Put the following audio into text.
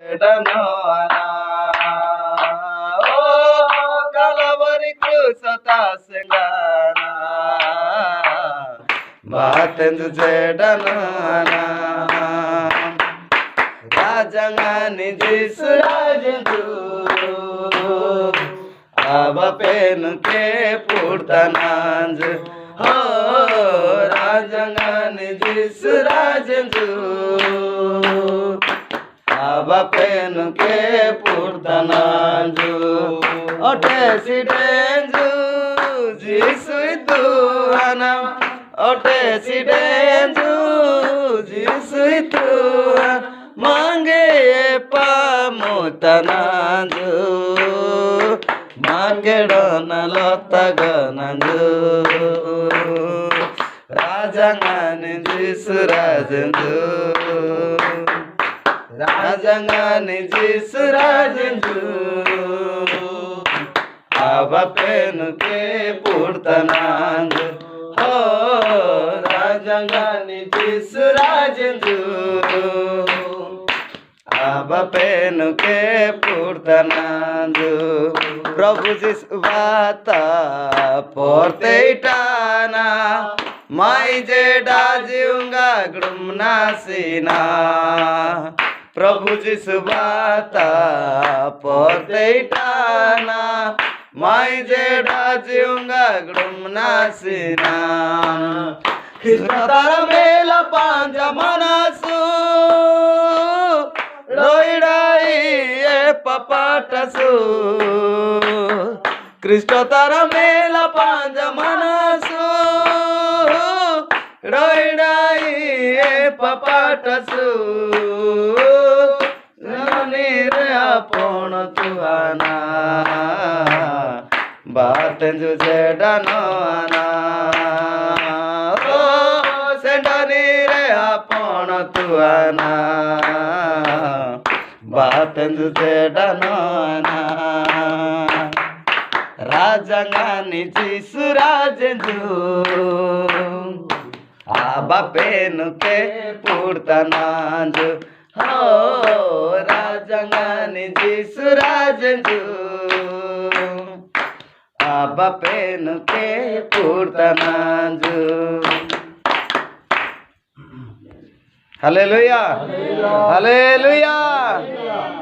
Danana, oh, Kalavari Krusata Singana, Batendu Zedanana, Rajangani Jisurajandu, Aba Penuke Purtananju, oh, Rajangani Jisurajandu. Abapenu ke purtananju, ote sidenju, jisuitu anam, ote sidenju, jisuitu mange pamutananju, magedona lotagananju, rajangani jisurajanju. Rajangani Jisurajanju, Aba Penuke Purtananju, oh, Rajangani Jisurajanju, Aba Penuke Purtananju, Prabhu Jisvata Porteitana, Mai Jeda Jiunga Grumna Sina. प्रभु जिसु बाता पोर्तेटाना माई जेड़ा जिऊंगा गुमना सीना तारा मेला पांजा मनसु रोइडाई ए पपाटसु कृष्ण तारा मेला पांजा मनसु रोइडाई ए पपाटसु आपण तुआना बातेंजु जेडाना ओ सेडानी रे आपण तुआना बातेंजु जेडाना राजंगानी जिसुराजेंजु आबा पेनुके पुर्तनांजु oh, Rajangani Jisurajanju, Aba Penuke Purtananju. Hallelujah. Hallelujah. Hallelujah.